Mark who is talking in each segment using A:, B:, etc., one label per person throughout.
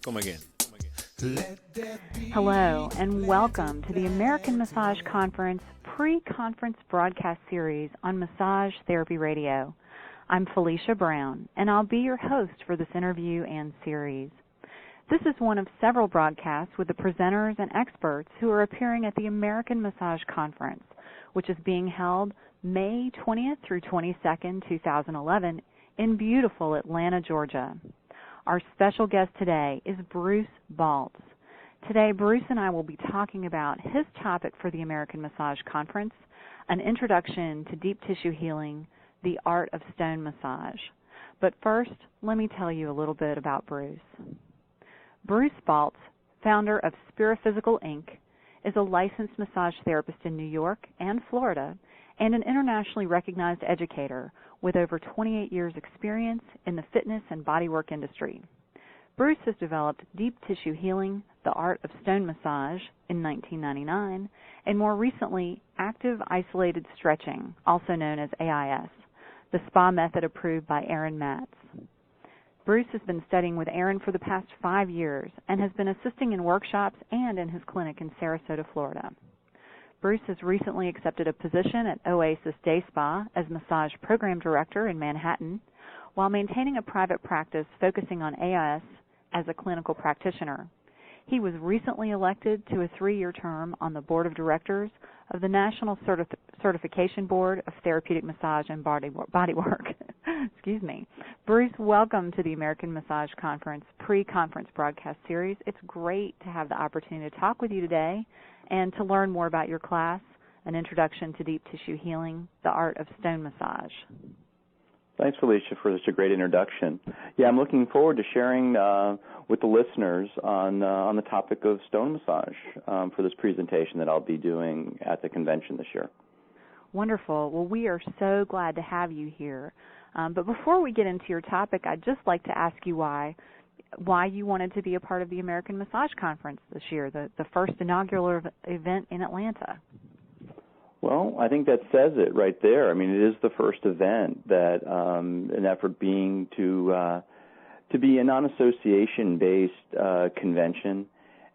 A: Come again.
B: Hello, and welcome to the American Massage Conference pre-conference broadcast series on Massage Therapy Radio. I'm Felicia Brown, and I'll be your host for this interview and series. This is one of several broadcasts with the presenters and experts who are appearing at the American Massage Conference, which is being held May 20th through 22nd, 2011, in beautiful Atlanta, Georgia. Our special guest today is Bruce Baltz. Today, Bruce and I will be talking about his topic for the American Massage Conference, an introduction to deep tissue healing, the art of stone massage. But first, let me tell you a little bit about Bruce. Bruce Baltz, founder of Spiriphysical, Inc., is a licensed massage therapist in New York and Florida and an internationally recognized educator with over 28 years' experience in the fitness and bodywork industry. Bruce has developed deep tissue healing, the art of stone massage, in 1999, and more recently, active isolated stretching, also known as AIS, the spa method approved by Aaron Matz. Bruce has been studying with Aaron for the past 5 years and has been assisting in workshops and in his clinic in Sarasota, Florida. Bruce has recently accepted a position at Oasis Day Spa as massage program director in Manhattan while maintaining a private practice focusing on AIS as a clinical practitioner. He was recently elected to a 3-year term on the board of directors of the National Certification Board of Therapeutic Massage and Bodywork. Excuse me. Bruce, welcome to the American Massage Conference pre-conference broadcast series. It's great to have the opportunity to talk with you today and to learn more about your class, An Introduction to Deep Tissue Healing, the Art of Stone Massage.
C: Thanks, Felicia, for such a great introduction. Yeah, I'm looking forward to sharing with the listeners on the topic of stone massage for this presentation that I'll be doing at the convention this year.
B: Wonderful. Well, we are so glad to have you here. But before we get into your topic, I'd just like to ask you why you wanted to be a part of the American Massage Conference this year, the first inaugural event in Atlanta.
C: Well, I think that says it right there. I mean, it is the first event that an effort being to be a non-association-based convention,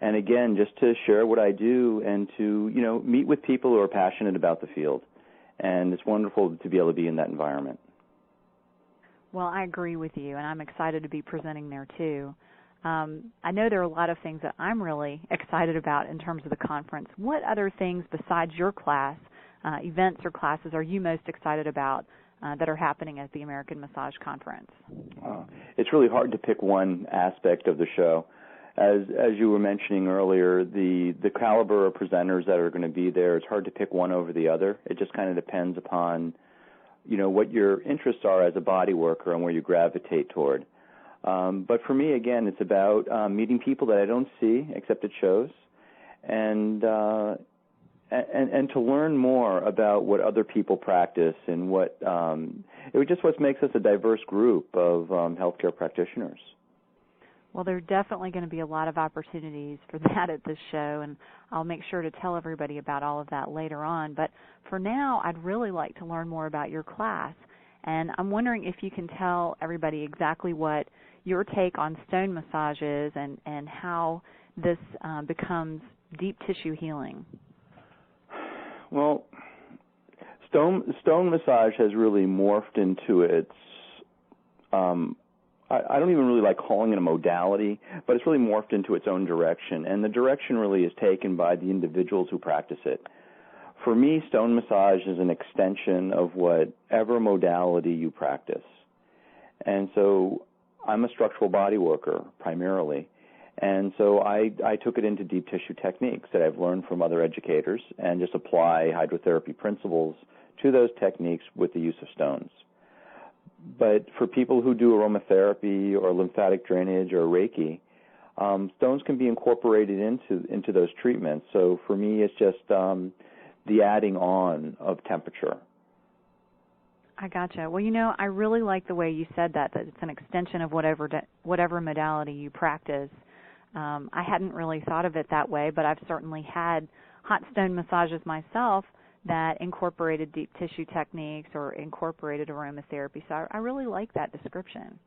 C: and again, just to share what I do and to meet with people who are passionate about the field. And it's wonderful to be able to be in that environment.
B: Well, I agree with you, and I'm excited to be presenting there too. I know there are a lot of things that I'm really excited about in terms of the conference. What other things besides your class, events or classes, are you most excited about that are happening at the American Massage Conference?
C: It's really hard to pick one aspect of the show. As you were mentioning earlier, the caliber of presenters that are going to be there, it's hard to pick one over the other. It just kind of depends upon what your interests are as a body worker and where you gravitate toward. But for me, again, it's about meeting people that I don't see except at shows, and to learn more about what other people practice and what makes us a diverse group of healthcare practitioners.
B: Well, there are definitely going to be a lot of opportunities for that at this show, and I'll make sure to tell everybody about all of that later on. But for now, I'd really like to learn more about your class, and I'm wondering if you can tell everybody exactly what your take on stone massage is and how this becomes deep tissue healing.
C: Well, stone massage has really morphed into its I don't even really like calling it a modality, but it's really morphed into its own direction, and the direction really is taken by the individuals who practice it. For me, stone massage is an extension of whatever modality you practice. And so I'm a structural body worker primarily, and so I took it into deep tissue techniques that I've learned from other educators and just apply hydrotherapy principles to those techniques with the use of stones. But for people who do aromatherapy or lymphatic drainage or Reiki, stones can be incorporated into those treatments. So for me, it's just the adding on of temperature.
B: I gotcha. Well, I really like the way you said that it's an extension of whatever modality you practice. I hadn't really thought of it that way, but I've certainly had hot stone massages myself that incorporated deep tissue techniques or incorporated aromatherapy. So I really like that description.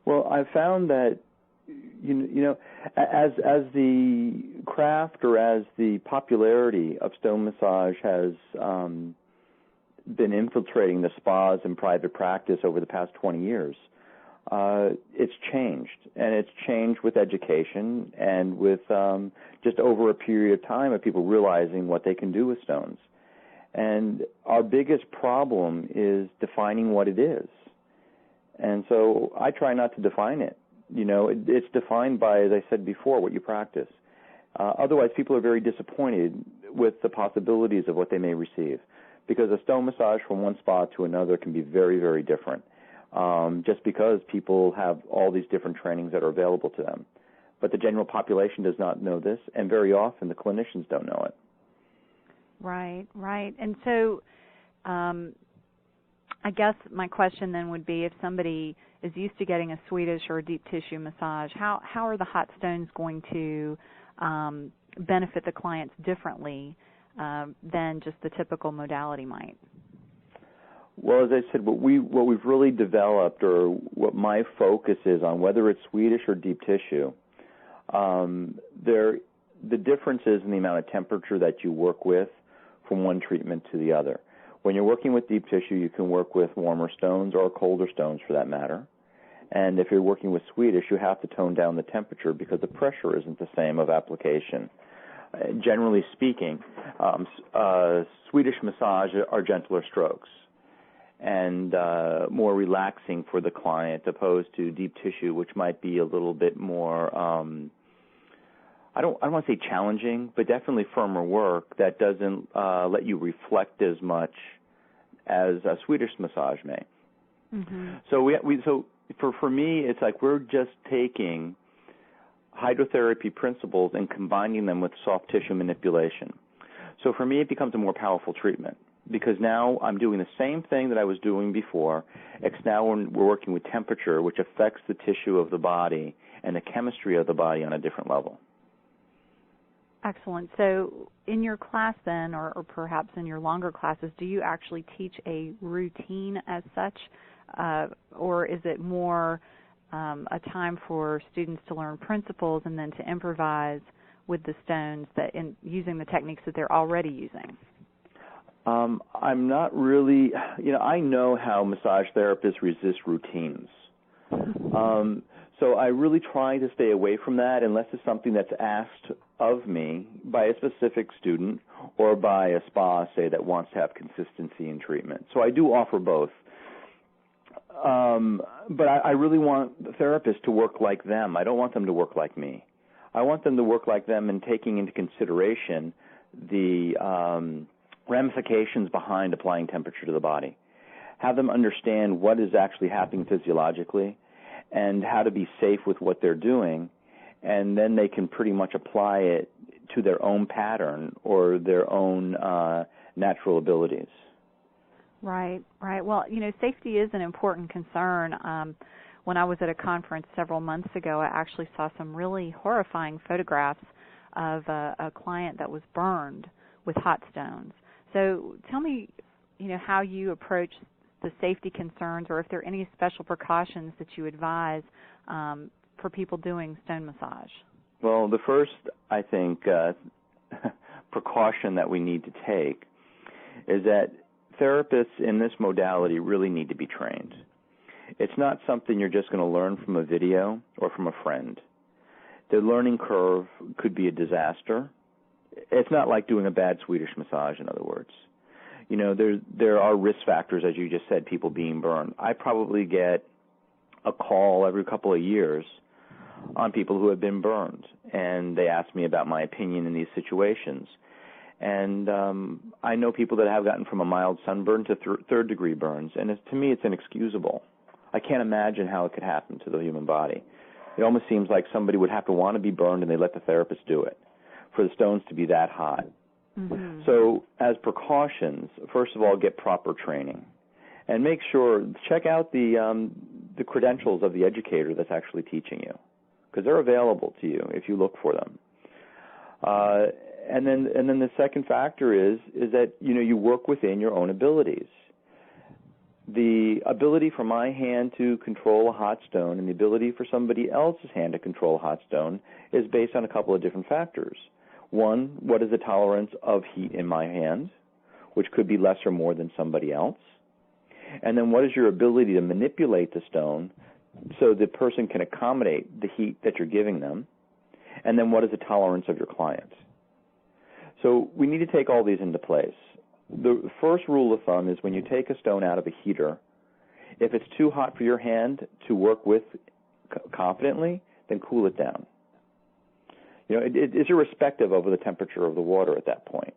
C: Well, I've found that as the craft or as the popularity of stone massage has been infiltrating the spas and private practice over the past 20 years, it's changed, and it's changed with education and with just over a period of time of people realizing what they can do with stones. And our biggest problem is defining what it is. And so I try not to define it. It's defined by, as I said before, what you practice. Otherwise, people are very disappointed with the possibilities of what they may receive, because a stone massage from one spa to another can be very, very different, just because people have all these different trainings that are available to them. But the general population does not know this, and very often the clinicians don't know it.
B: Right. And so I guess my question then would be, if somebody is used to getting a Swedish or a deep tissue massage, how are the hot stones going to benefit the clients differently than just the typical modality might?
C: Well, as I said, what we've really developed, or what my focus is on, whether it's Swedish or deep tissue, the difference is in the amount of temperature that you work with from one treatment to the other. When you're working with deep tissue, you can work with warmer stones or colder stones for that matter. And if you're working with Swedish, you have to tone down the temperature because the pressure isn't the same of application. Generally speaking, Swedish massage are gentler strokes and more relaxing for the client, opposed to deep tissue, which might be a little bit more, I don't want to say challenging, but definitely firmer work that doesn't let you reflect as much as a Swedish massage may. Mm-hmm. So for me, it's like we're just taking hydrotherapy principles and combining them with soft tissue manipulation. So for me, it becomes a more powerful treatment, because now I'm doing the same thing that I was doing before, except now we're working with temperature, which affects the tissue of the body and the chemistry of the body on a different level.
B: Excellent. So in your class then, or perhaps in your longer classes, do you actually teach a routine as such, or is it more a time for students to learn principles and then to improvise with the stones using the techniques that they're already using?
C: I'm not really, I know how massage therapists resist routines. So I really try to stay away from that unless it's something that's asked of me by a specific student or by a spa, say, that wants to have consistency in treatment. So I do offer both. But I really want the therapists to work like them. I don't want them to work like me. I want them to work like them in taking into consideration the ramifications behind applying temperature to the body. Have them understand what is actually happening physiologically and how to be safe with what they're doing, and then they can pretty much apply it to their own pattern or their own natural abilities.
B: Right. Well, safety is an important concern. When I was at a conference several months ago, I actually saw some really horrifying photographs of a client that was burned with hot stones. So tell me, how you approach the safety concerns, or if there are any special precautions that you advise for people doing stone massage.
C: Well, the first, I think, precaution that we need to take is that therapists in this modality really need to be trained. It's not something you're just going to learn from a video or from a friend. The learning curve could be a disaster. It's not like doing a bad Swedish massage, in other words. There are risk factors, as you just said, people being burned. I probably get a call every couple of years on people who have been burned, and they ask me about my opinion in these situations. And I know people that have gotten from a mild sunburn to third-degree burns, and to me it's inexcusable. I can't imagine how it could happen to the human body. It almost seems like somebody would have to want to be burned, and they let the therapist do it for the stones to be that hot. Mm-hmm. So as precautions, first of all, get proper training. And make sure, check out the credentials of the educator that's actually teaching you, because they're available to you if you look for them. And then the second factor is that you work within your own abilities. the ability for my hand to control a hot stone and the ability for somebody else's hand to control a hot stone is based on a couple of different factors. One, what is the tolerance of heat in my hand, which could be less or more than somebody else? And then what is your ability to manipulate the stone so the person can accommodate the heat that you're giving them? And then what is the tolerance of your client? So we need to take all these into place. The first rule of thumb is when you take a stone out of a heater, if it's too hot for your hand to work with confidently, then cool it down. You know, it's irrespective of the temperature of the water at that point.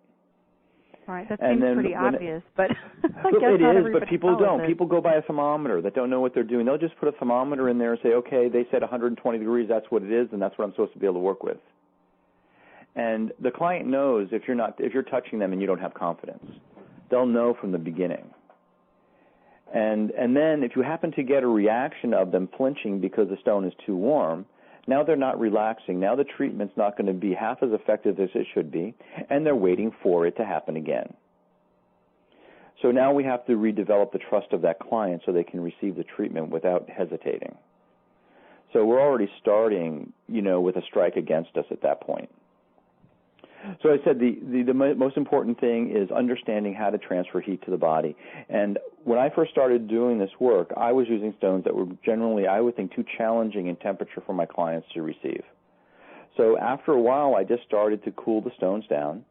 B: Right, that seems pretty obvious, but I guess
C: it
B: not
C: is, but people don't.
B: It.
C: People go by a thermometer that don't know what they're doing. They'll just put a thermometer in there and say, okay, they said 120 degrees, that's what it is, and that's what I'm supposed to be able to work with. And the client knows if you're touching them and you don't have confidence. They'll know from the beginning. And then if you happen to get a reaction of them flinching because the stone is too warm, now they're not relaxing. Now the treatment's not going to be half as effective as it should be, and they're waiting for it to happen again. So now we have to redevelop the trust of that client so they can receive the treatment without hesitating. So we're already starting, with a strike against us at that point. So I said the most important thing is understanding how to transfer heat to the body. And when I first started doing this work, I was using stones that were generally, I would think, too challenging in temperature for my clients to receive. So after a while, I just started to cool the stones down,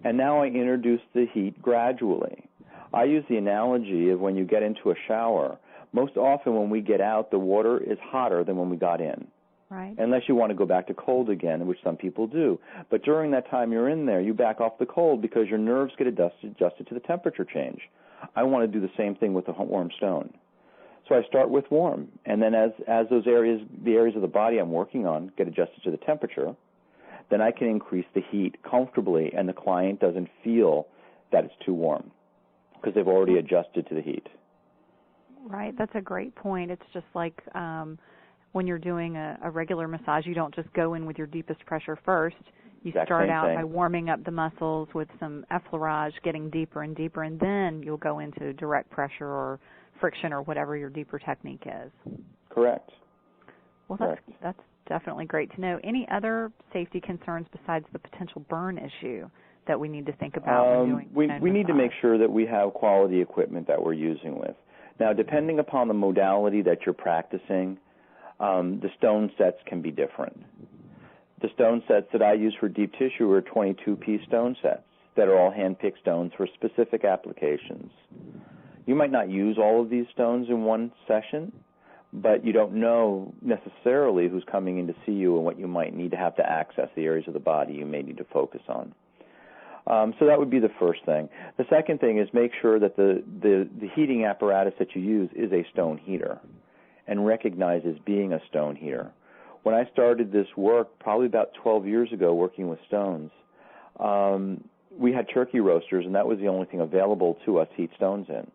C: and now I introduce the heat gradually. I use the analogy of when you get into a shower. Most often when we get out, the water is hotter than when we got in.
B: Right.
C: Unless you want to go back to cold again, which some people do. But during that time you're in there, you back off the cold because your nerves get adjusted to the temperature change. I want to do the same thing with a warm stone. So I start with warm, and then as the areas of the body I'm working on get adjusted to the temperature, then I can increase the heat comfortably, and the client doesn't feel that it's too warm because they've already adjusted to the heat. Right.
B: That's a great point. It's just like when you're doing a regular massage, you don't just go in with your deepest pressure first. You start out by warming up the muscles with some effleurage, getting deeper and deeper, and then you'll go into direct pressure or friction or whatever your deeper technique is.
C: Correct.
B: Well, that's definitely great to know. Any other safety concerns besides the potential burn issue that we need to think about when doing stone massage? We need to make sure that we have quality equipment that we're using with. Now, depending upon the modality that you're practicing, the stone sets can be different. The stone sets that I use for deep tissue are 22-piece stone sets that are all hand-picked stones for specific applications. You might not use all of these stones in one session, but you don't know necessarily who's coming in to see you and what you might need to have to access the areas of the body you may need to focus on. So that would be the first thing. The second thing is make sure that the heating apparatus that you use is a stone heater and recognizes being a stone heater. When I started this work probably about 12 years ago working with stones, we had turkey roasters, and that was the only thing available to us to heat stones in.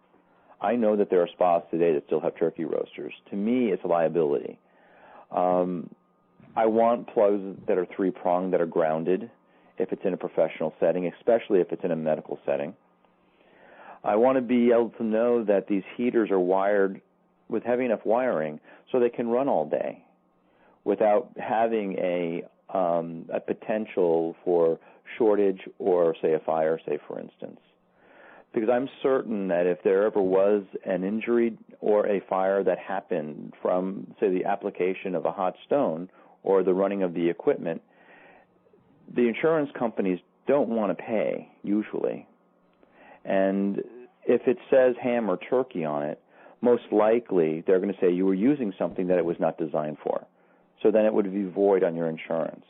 B: I know that there are spas today that still have turkey roasters. To me, it's a liability. I want plugs that are three-pronged, that are grounded if it's in a professional setting, especially if it's in a medical setting. I want to be able to know that these heaters are wired with heavy enough wiring so they can run all day without having a potential for shortage or, say, a fire, say, for instance. Because I'm certain that if there ever was an injury or a fire that happened from, say, the application of a hot stone or the running of the equipment, the insurance companies don't want to pay, usually. And if it says ham or turkey on it, most likely they're going to say you were using something that it was not designed for. So then it would be void on your insurance.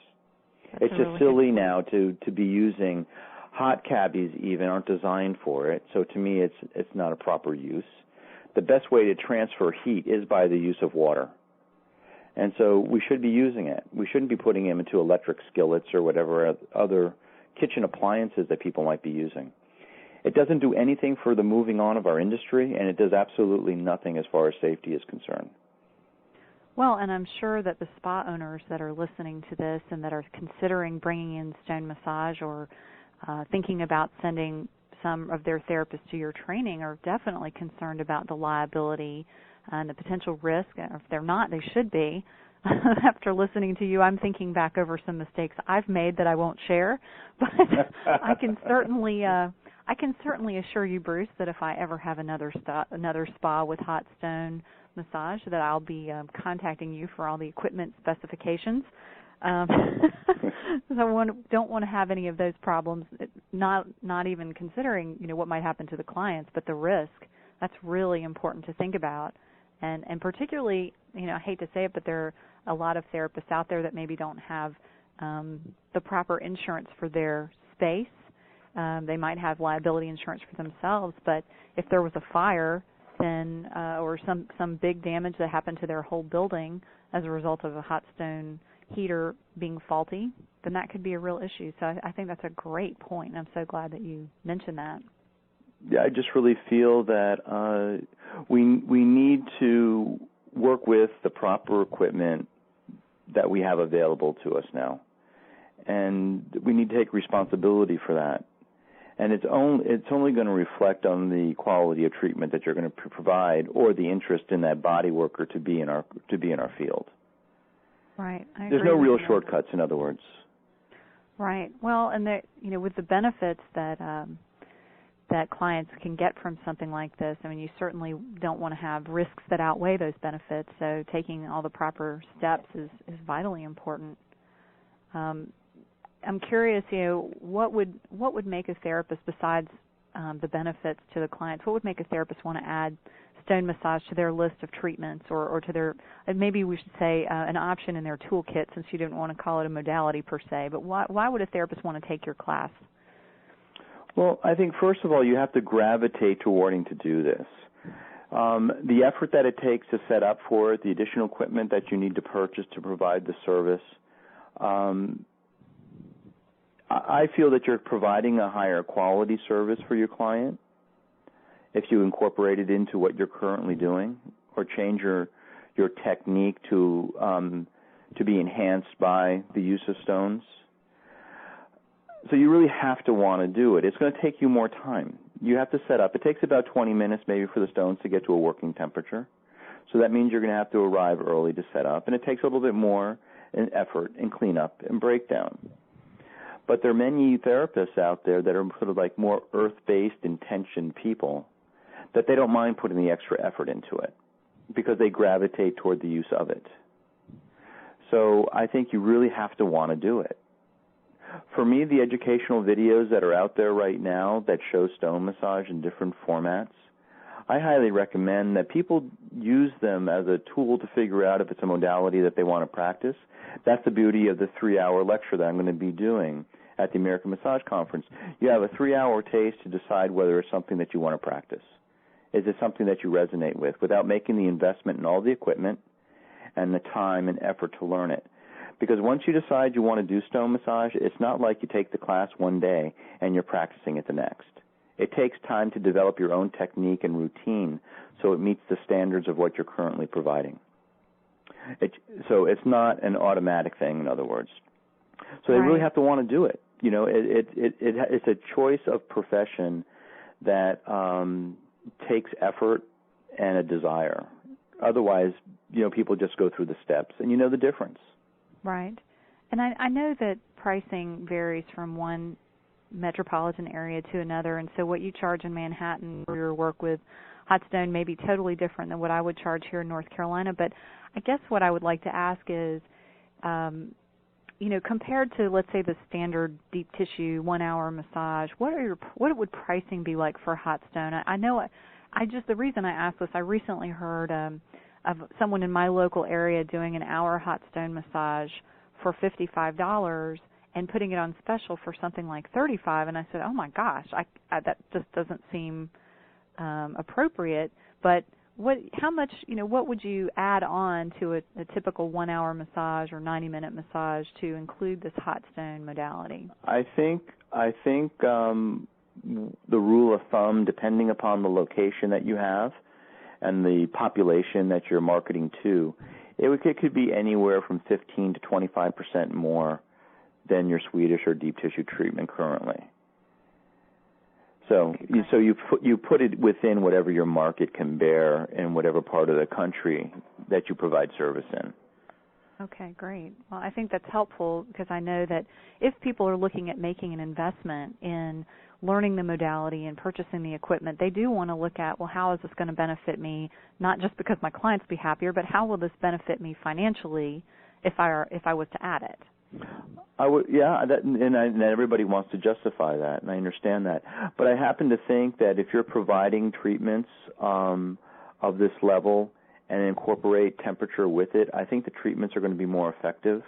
B: It's just silly now to be using hot cabbies even aren't designed for it. So to me it's not a proper use. The best way to transfer heat is by the use of water. And so we should be using it. We shouldn't be putting them into electric skillets or whatever other kitchen appliances that people might be using. It doesn't do anything for the moving on of our industry, and it does absolutely nothing as far as safety is concerned. Well, and I'm sure that the spa owners that are listening to this and that are considering bringing in stone massage or thinking about sending some of their therapists to your training are definitely concerned about the liability and the potential risk. If they're not, they should be. After listening to you, I'm thinking back over some mistakes I've made that I won't share, but I can certainly assure you, Bruce, that if I ever have another spa with hot stone massage, that I'll be contacting you for all the equipment specifications. I don't want to have any of those problems. Not even considering what might happen to the clients, but the risk. That's really important to think about, and particularly I hate to say it, but there are a lot of therapists out there that maybe don't have the proper insurance for their space. They might have liability insurance for themselves, but if there was a fire, then or some big damage that happened to their whole building as a result of a hot stone heater being faulty, then that could be a real issue. So I think that's a great point, and I'm so glad that you mentioned that.
C: Yeah, I just really feel that we need to work with the proper equipment that we have available to us now, and we need to take responsibility for that. And it's only going to reflect on the quality of treatment that you're going to provide, or the interest in that body worker to be in our field.
B: Right.
C: There's no real shortcuts, in other words.
B: Right. Well, and with the benefits that that clients can get from something like this, I mean, you certainly don't want to have risks that outweigh those benefits. So taking all the proper steps is vitally important. I'm curious, what would make a therapist, besides the benefits to the clients, what would make a therapist want to add stone massage to their list of treatments, or to their, maybe we should say an option in their toolkit, since you didn't want to call it a modality per se, but why would a therapist want to take your class?
C: Well, I think first of all you have to gravitate to wanting to do this. The effort that it takes to set up for it, the additional equipment that you need to purchase to provide the service, I feel that you're providing a higher quality service for your client if you incorporate it into what you're currently doing, or change your technique to be enhanced by the use of stones. So you really have to want to do it. It's going to take you more time. You have to set up. It takes about 20 minutes maybe for the stones to get to a working temperature. So that means you're going to have to arrive early to set up, and it takes a little bit more in effort and cleanup and breakdown. But there are many therapists out there that are sort of like more earth-based, intentioned people, that they don't mind putting the extra effort into it because they gravitate toward the use of it. So I think you really have to want to do it. For me, the educational videos that are out there right now that show stone massage in different formats, I highly recommend that people use them as a tool to figure out if it's a modality that they want to practice. That's the beauty of the 3-hour lecture that I'm going to be doing at the American Massage Conference. You have a 3-hour taste to decide whether it's something that you want to practice. Is it something that you resonate with, without making the investment in all the equipment and the time and effort to learn it? Because once you decide you want to do stone massage, it's not like you take the class one day and you're practicing it the next. It takes time to develop your own technique and routine so it meets the standards of what you're currently providing. So it's not an automatic thing, in other words. So they really have to want to do it. It's a choice of profession that takes effort and a desire. Otherwise, people just go through the steps, and you know the difference.
B: Right. And I know that pricing varies from one metropolitan area to another, and so what you charge in Manhattan for your work with hot stone may be totally different than what I would charge here in North Carolina. But I guess what I would like to ask is, compared to, let's say, the standard deep tissue 1-hour massage, what would pricing be like for hot stone? I know the reason I asked this, I recently heard of someone in my local area doing an hour hot stone massage for $55 and putting it on special for something like $35, and I said, oh my gosh, that just doesn't seem appropriate. But how much, what would you add on to a typical 1-hour massage or 90-minute massage to include this hot stone modality? I think
C: the rule of thumb, depending upon the location that you have and the population that you're marketing to, it could be anywhere from 15 to 25% more than your Swedish or deep tissue treatment currently. So you put it within whatever your market can bear in whatever part of the country that you provide service in.
B: Okay, great. Well, I think that's helpful because I know that if people are looking at making an investment in learning the modality and purchasing the equipment, they do want to look at, well, how is this going to benefit me, not just because my clients will be happier, but how will this benefit me financially if I was to add it?
C: I would, yeah, and everybody wants to justify that, and I understand that. But I happen to think that if you're providing treatments of this level and incorporate temperature with it, I think the treatments are going to be more effective.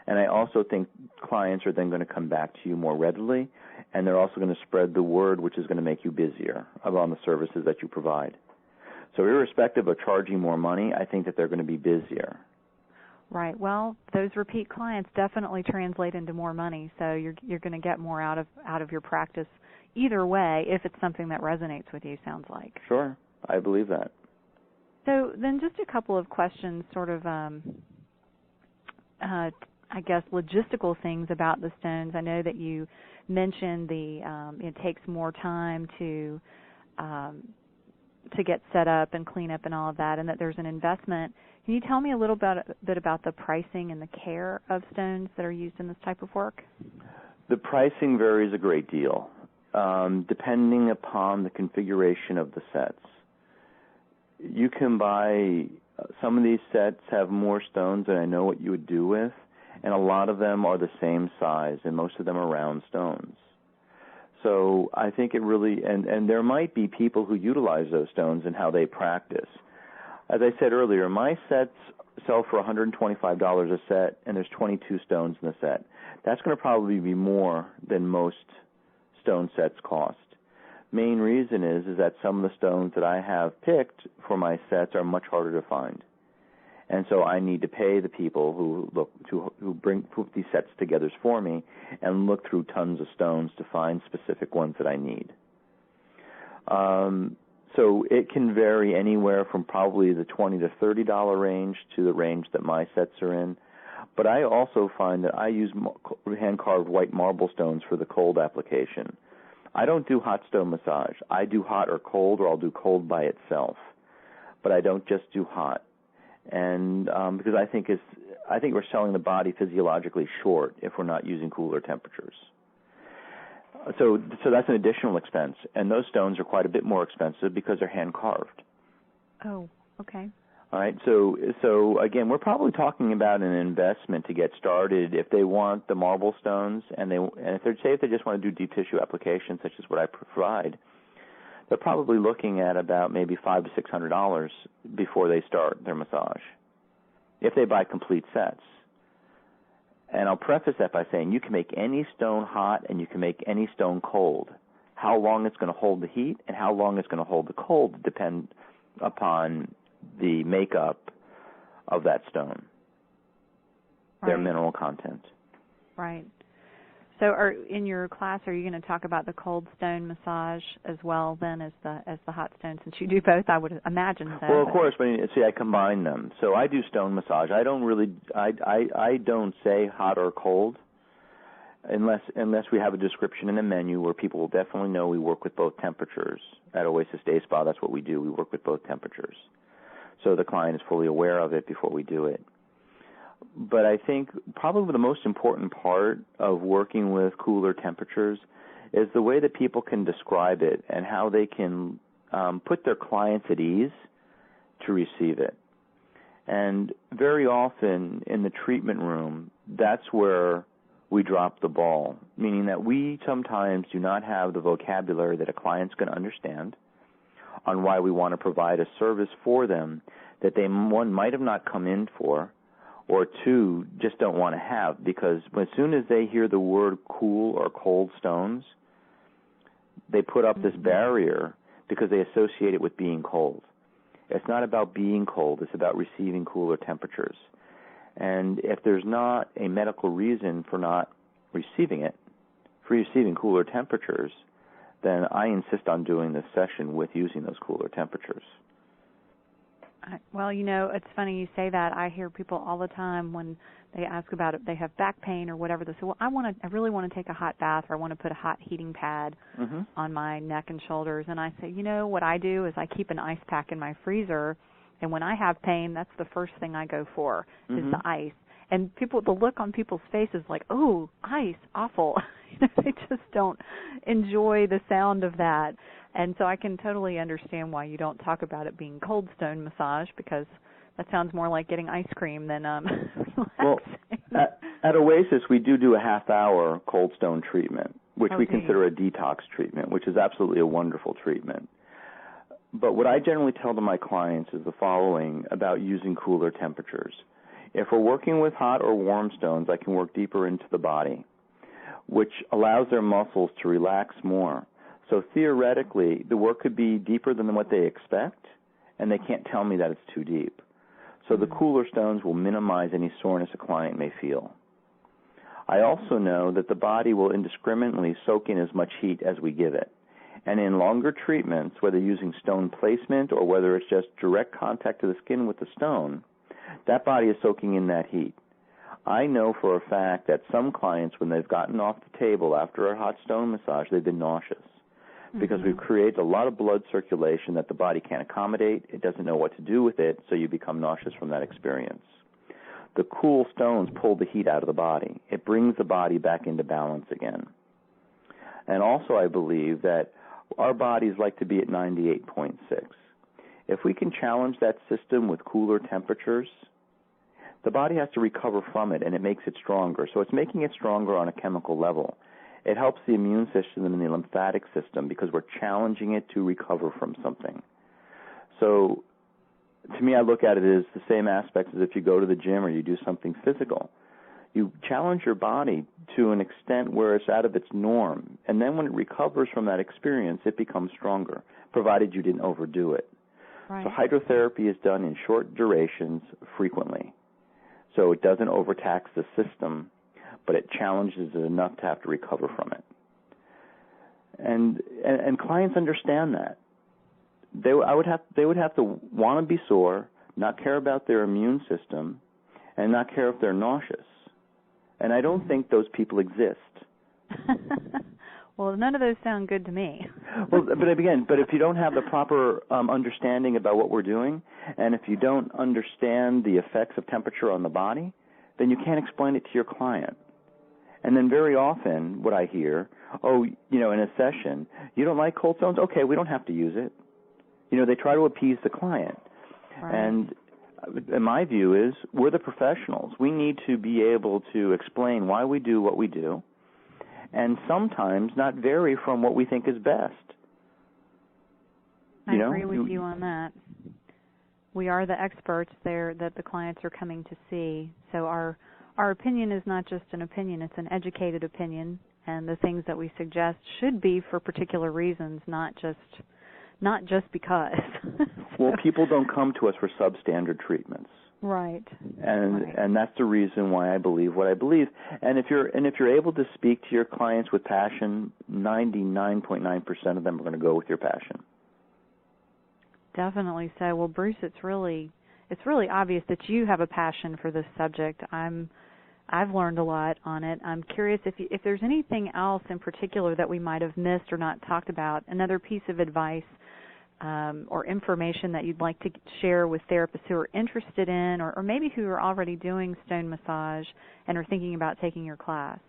C: And I also think clients are then going to come back to you more readily, and they're also going to spread the word, which is going to make you busier on the services that you provide. So irrespective of charging more money, I think that they're going to be busier.
B: Right. Well, those repeat clients definitely translate into more money, so you're going to get more out of your practice either way if it's something that resonates with you, sounds like.
C: Sure. I believe that.
B: So then just a couple of questions, sort of, I guess, logistical things about the stones. I know that you mentioned it takes more time to get set up and clean up and all of that, and that there's an investment. Can you tell me a little bit about the pricing and the care of stones that are used in this type of work?
C: The pricing varies a great deal, depending upon the configuration of the sets. You can buy, some of these sets have more stones than I know what you would do with, and a lot of them are the same size, and most of them are round stones. So I think it really, and there might be people who utilize those stones in how they practice. As I said earlier, my sets sell for $125 a set, and there's 22 stones in the set. That's going to probably be more than most stone sets cost. Main reason is that some of the stones that I have picked for my sets are much harder to find. And so I need to pay the people who put these sets together for me and look through tons of stones to find specific ones that I need. So it can vary anywhere from probably the $20 to $30 range to the range that my sets are in. But I also find that I use hand-carved white marble stones for the cold application. I don't do hot stone massage. I do hot or cold, or I'll do cold by itself. But I don't just do hot. And because I think we're selling the body physiologically short if we're not using cooler temperatures. So that's an additional expense, and those stones are quite a bit more expensive because they're hand carved. Oh, okay. All right. So again, we're probably talking about an investment to get started if they want the marble stones, and if they just want to do deep tissue applications such as what I provide. They're probably looking at about maybe $500 to $600 before they start their massage, if they buy complete sets. And I'll preface that by saying you can make any stone hot and you can make any stone cold. How long it's going to hold the heat and how long it's going to hold the cold depend upon the makeup of that stone, right. Their mineral content. Right. So in your class, are you going to talk about the cold stone massage as well then as the hot stone? Since you do both, I would imagine so. Well, of course, but see, I combine them. So I do stone massage. I don't say hot or cold unless we have a description in a menu where people will definitely know we work with both temperatures. At Oasis Day Spa, that's what we do. We work with both temperatures. So the client is fully aware of it before we do it. But I think probably the most important part of working with cooler temperatures is the way that people can describe it and how they can put their clients at ease to receive it. And very often in the treatment room, that's where we drop the ball, meaning that we sometimes do not have the vocabulary that a client's going to understand on why we want to provide a service for them that they, one, might have not come in for, or two, just don't want to have, because as soon as they hear the word cool or cold stones, they put up this barrier because they associate it with being cold. It's not about being cold, it's about receiving cooler temperatures. And if there's not a medical reason for not receiving it, for receiving cooler temperatures, then I insist on doing this session with using those cooler temperatures.
B: Well, it's funny you say that. I hear people all the time when they ask about it, they have back pain or whatever. They say, well, I really want to take a hot bath, or I want to put a hot heating pad on my neck and shoulders. And I say, what I do is I keep an ice pack in my freezer, and when I have pain, that's the first thing I go for is the ice. And the look on people's faces like, oh, ice, awful. They just don't enjoy the sound of that. And so I can totally understand why you don't talk about it being cold stone massage, because that sounds more like getting ice cream than relaxing.
C: Well, at Oasis, we do a half-hour cold stone treatment, which we consider a detox treatment, which is absolutely a wonderful treatment. But what I generally tell to my clients is the following about using cooler temperatures. If we're working with hot or warm stones, I can work deeper into the body, which allows their muscles to relax more. So theoretically, the work could be deeper than what they expect, and they can't tell me that it's too deep. So the cooler stones will minimize any soreness a client may feel. I also know that the body will indiscriminately soak in as much heat as we give it. And in longer treatments, whether using stone placement or whether it's just direct contact to the skin with the stone, that body is soaking in that heat. I know for a fact that some clients, when they've gotten off the table after a hot stone massage, they've been nauseous because we've created a lot of blood circulation that the body can't accommodate. It doesn't know what to do with it, so you become nauseous from that experience. The cool stones pull the heat out of the body. It brings the body back into balance again. And also I believe that our bodies like to be at 98.6. If we can challenge that system with cooler temperatures, the body has to recover from it, and it makes it stronger. So it's making it stronger on a chemical level. It helps the immune system and the lymphatic system because we're challenging it to recover from something. So to me, I look at it as the same aspect as if you go to the gym or you do something physical. You challenge your body to an extent where it's out of its norm, and then when it recovers from that experience, it becomes stronger, provided you didn't overdo it. Right. So hydrotherapy is done in short durations frequently. So it doesn't overtax the system, but it challenges it enough to have to recover from it. And clients understand that. They would have to want to be sore, not care about their immune system, and not care if they're nauseous. And I don't think those people exist.
B: Well, none of those sound good to me.
C: Well, but if you don't have the proper understanding about what we're doing, and if you don't understand the effects of temperature on the body, then you can't explain it to your client. And then very often what I hear, in a session, you don't like cold stones? Okay, we don't have to use it. They try to appease the client. Right. And my view is we're the professionals. We need to be able to explain why we do what we do, and sometimes not vary from what we think is best.
B: I agree with you on that. We are the experts there that the clients are coming to see. So our opinion is not just an opinion, it's an educated opinion, and the things that we suggest should be for particular reasons, not just because.
C: Well, people don't come to us for substandard treatments.
B: Right.
C: And that's the reason why I believe what I believe. And if you're able to speak to your clients with passion, 99.9% of them are going to go with your passion.
B: Definitely so. Well, Bruce, it's really obvious that you have a passion for this subject. I've learned a lot on it. I'm curious if there's anything else in particular that we might have missed or not talked about, another piece of advice or information that you'd like to share with therapists who are interested in or maybe who are already doing stone massage and are thinking about taking your class.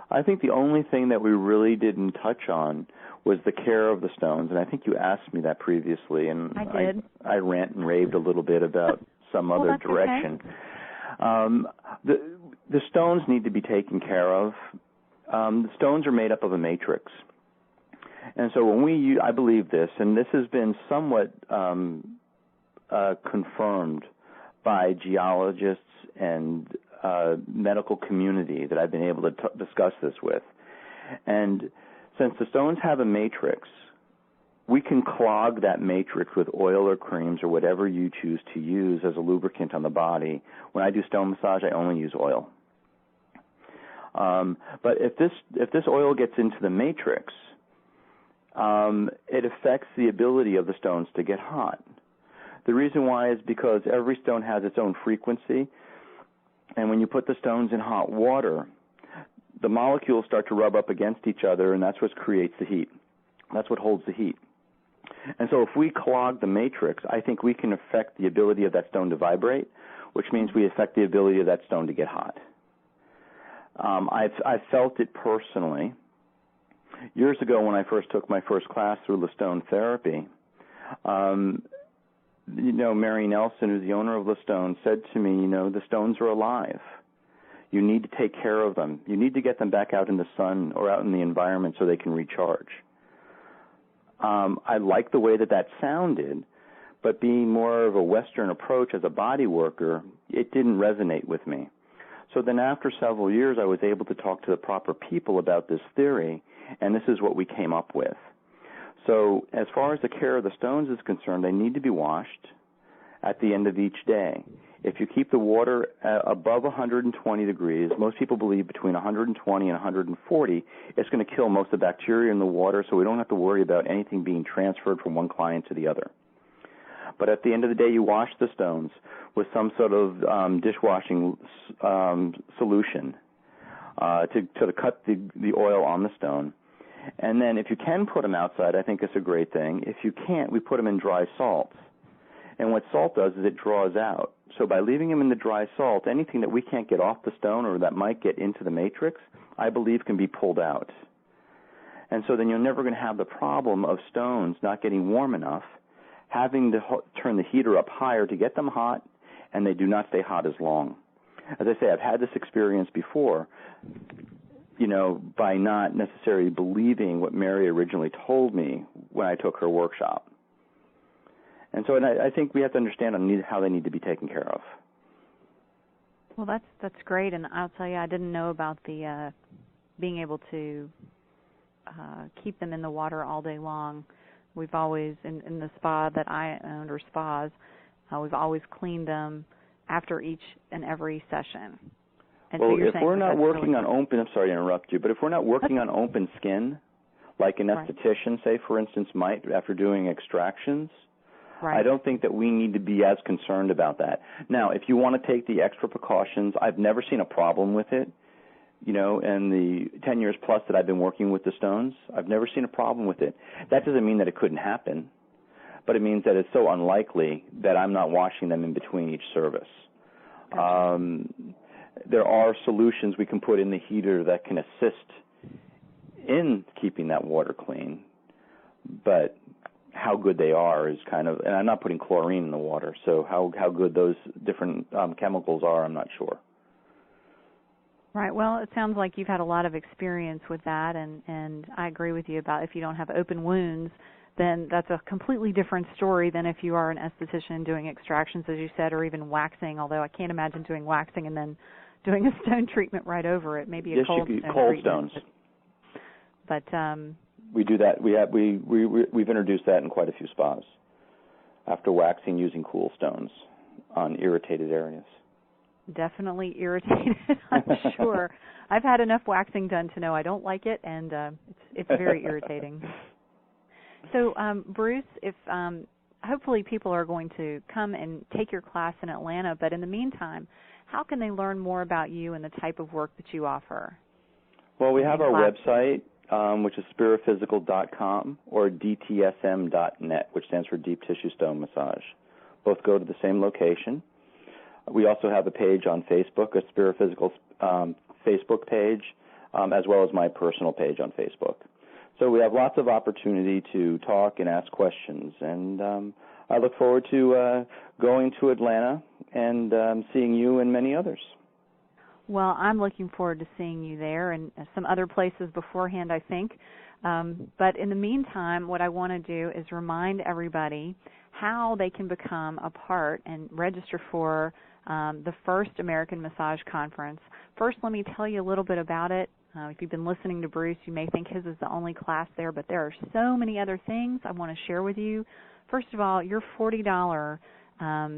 C: I think the only thing that we really didn't touch on was the care of the stones, and I think you asked me that previously, and
B: I did.
C: I rant and raved a little bit about some other direction. Okay. The stones need to be taken care of. The stones are made up of a matrix. And so when I believe this, and this has been somewhat confirmed by geologists and medical community that I've been able to discuss this with. And since the stones have a matrix, we can clog that matrix with oil or creams or whatever you choose to use as a lubricant on the body. When I do stone massage, I only use oil. But if this oil gets into the matrix, it affects the ability of the stones to get hot. The reason why is because every stone has its own frequency, and when you put the stones in hot water, the molecules start to rub up against each other, and that's what creates the heat. That's what holds the heat. And so if we clog the matrix, I think we can affect the ability of that stone to vibrate, which means we affect the ability of that stone to get hot. I've felt it personally. Years ago when I first took my first class through the stone therapy, Mary Nelson, who's the owner of the Stone, said to me, the stones are alive. You need to take care of them. You need to get them back out in the sun or out in the environment so they can recharge. I like the way that sounded, but being more of a Western approach as a body worker, it didn't resonate with me. So then after several years, I was able to talk to the proper people about this theory, and this is what we came up with. So as far as the care of the stones is concerned, they need to be washed at the end of each day. If you keep the water above 120 degrees, most people believe between 120 and 140, it's going to kill most of the bacteria in the water, so we don't have to worry about anything being transferred from one client to the other. But at the end of the day, you wash the stones with some sort of dishwashing solution to cut the oil on the stone. And then if you can put them outside, I think it's a great thing. If you can't, we put them in dry salt. And what salt does is it draws out. So by leaving them in the dry salt, anything that we can't get off the stone or that might get into the matrix, I believe can be pulled out. And so then you're never going to have the problem of stones not getting warm enough, having to turn the heater up higher to get them hot, and they do not stay hot as long. As I say, I've had this experience before, by not necessarily believing what Mary originally told me when I took her workshop. And so I think we have to understand how they need to be taken care of.
B: Well, that's great, and I'll tell you, I didn't know about the being able to keep them in the water all day long. We've always, in the spa that I owned, or spas, we've always cleaned them after each and every session. And
C: well,
B: so you're
C: if we're not working
B: really
C: on open, I'm sorry to interrupt you, but if we're not working on open skin, like an esthetician, say, for instance, might after doing extractions, I don't think that we need to be as concerned about that. Now, if you want to take the extra precautions, I've never seen a problem with it. In the 10 years plus that I've been working with the stones, I've never seen a problem with it. That doesn't mean that it couldn't happen, but it means that it's so unlikely that I'm not washing them in between each service. Gotcha. There are solutions we can put in the heater that can assist in keeping that water clean, but how good they are is and I'm not putting chlorine in the water, so how good those different chemicals are, I'm not sure.
B: Right. Well, it sounds like you've had a lot of experience with that, and I agree with you about if you don't have open wounds, then that's a completely different story than if you are an esthetician doing extractions, as you said, or even waxing, although I can't imagine doing waxing and then doing a stone treatment right over it, maybe a cold
C: stones.
B: But
C: we do that. We've introduced that in quite a few spas after waxing using cool stones on irritated areas.
B: Definitely irritated, I'm sure. I've had enough waxing done to know I don't like it, and it's very irritating. So, Bruce, if hopefully people are going to come and take your class in Atlanta, but in the meantime, how can they learn more about you and the type of work that you offer?
C: Well, we have our website, which is spiritphysical.com, or dtsm.net, which stands for Deep Tissue Stone Massage. Both go to the same location. We also have a page on Facebook, a Spirit Physical Facebook page, as well as my personal page on Facebook. So we have lots of opportunity to talk and ask questions, and I look forward to going to Atlanta and seeing you and many others.
B: Well, I'm looking forward to seeing you there and some other places beforehand, I think. But in the meantime, what I want to do is remind everybody how they can become a part and register for the first American Massage Conference. First, let me tell you a little bit about it. If you've been listening to Bruce, you may think his is the only class there, but there are so many other things I want to share with you. First of all, your $40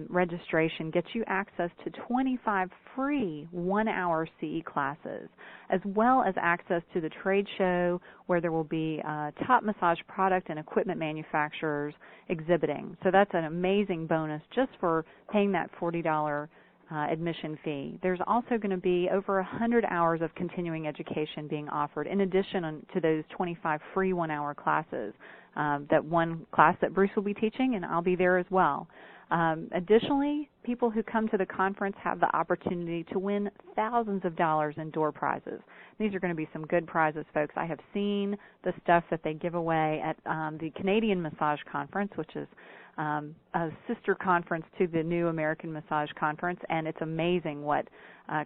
B: registration gets you access to 25 free one-hour CE classes, as well as access to the trade show where there will be top massage product and equipment manufacturers exhibiting. So that's an amazing bonus just for paying that $40 admission fee. There's also going to be over 100 hours of continuing education being offered in addition to those 25 free one-hour classes. That one class that Bruce will be teaching, and I'll be there as well. Additionally, people who come to the conference have the opportunity to win thousands of dollars in door prizes. These are going to be some good prizes, folks. I have seen the stuff that they give away at the Canadian Massage Conference, which is a sister conference to the new American Massage Conference, and it's amazing what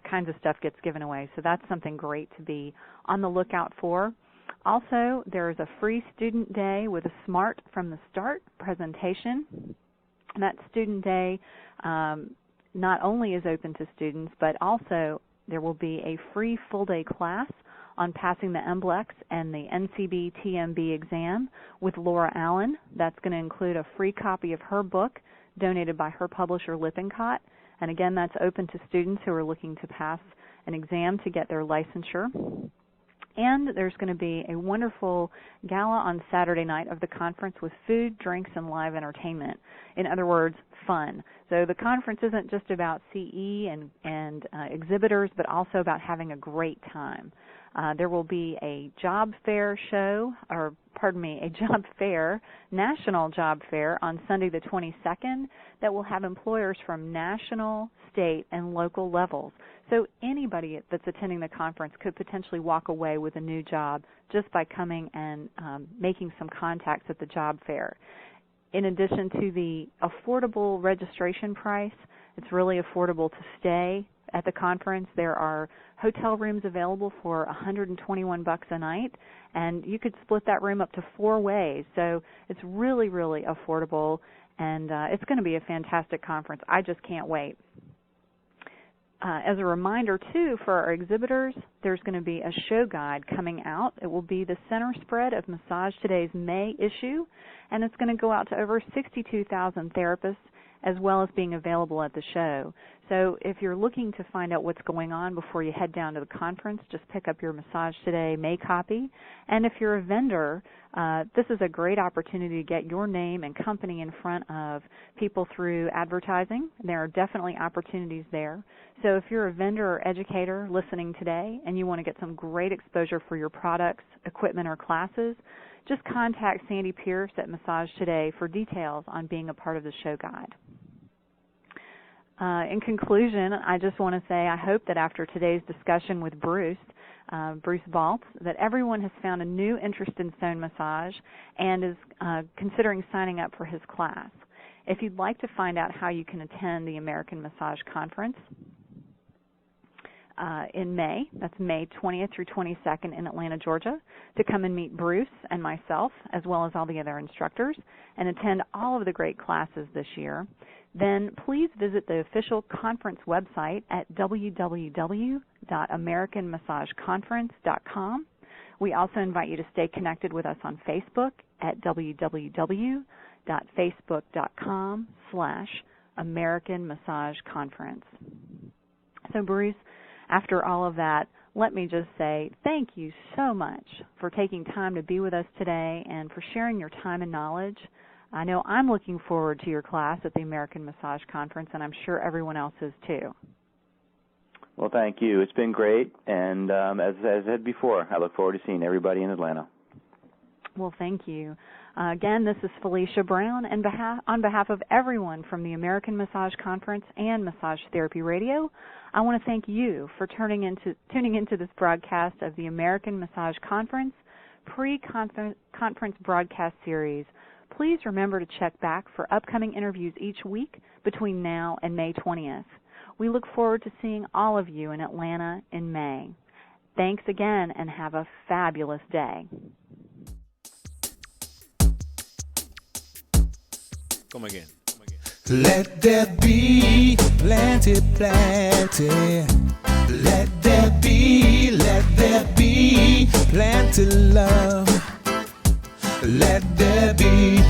B: kinds of stuff gets given away. So that's something great to be on the lookout for. Also, there is a free student day with a Smart from the Start presentation. And that student day not only is open to students, but also there will be a free full-day class on passing the MBLEX and the NCB TMB exam with Laura Allen. That's going to include a free copy of her book donated by her publisher, Lippincott. And again, that's open to students who are looking to pass an exam to get their licensure. And there's going to be a wonderful gala on Saturday night of the conference with food, drinks, and live entertainment. In other words, fun. So the conference isn't just about CE and exhibitors, but also about having a great time. There will be a job fair national job fair on Sunday the 22nd that will have employers from national, state, and local levels. So anybody that's attending the conference could potentially walk away with a new job just by coming and making some contacts at the job fair. In addition to the affordable registration price, it's really affordable to stay at the conference. There are hotel rooms available for $121 a night, and you could split that room up to 4 ways. So it's really, really affordable, and it's going to be a fantastic conference. I just can't wait. As a reminder, too, for our exhibitors, there's going to be a show guide coming out. It will be the center spread of Massage Today's May issue, and it's going to go out to over 62,000 therapists, as well as being available at the show. So if you're looking to find out what's going on before you head down to the conference, just pick up your Massage Today May copy. And if you're a vendor, this is a great opportunity to get your name and company in front of people through advertising. There are definitely opportunities there. So if you're a vendor or educator listening today and you want to get some great exposure for your products, equipment, or classes, just contact Sandy Pierce at Massage Today for details on being a part of the show guide. In conclusion, I just want to say I hope that after today's discussion with Bruce Baltz, that everyone has found a new interest in stone massage and is considering signing up for his class. If you'd like to find out how you can attend the American Massage Conference in May, that's May 20th through 22nd in Atlanta, Georgia, to come and meet Bruce and myself, as well as all the other instructors, and attend all of the great classes this year, then please visit the official conference website at www.americanmassageconference.com. We also invite you to stay connected with us on Facebook at www.facebook.com/American Massage Conference. So, Bruce, after all of that, let me just say thank you so much for taking time to be with us today and for sharing your time and knowledge. I know I'm looking forward to your class at the American Massage Conference, and I'm sure everyone else is too.
C: Well, thank you. It's been great, and as I said before, I look forward to seeing everybody in Atlanta.
B: Well, thank you. Again, this is Felicia Brown, and on behalf of everyone from the American Massage Conference and Massage Therapy Radio, I want to thank you for tuning into this broadcast of the American Massage Conference pre-conference broadcast series. Please remember to check back for upcoming interviews each week between now and May 20th. We look forward to seeing all of you in Atlanta in May. Thanks again, and have a fabulous day.
A: Come again.
D: Let there be plenty. Let there be plenty love. Let there be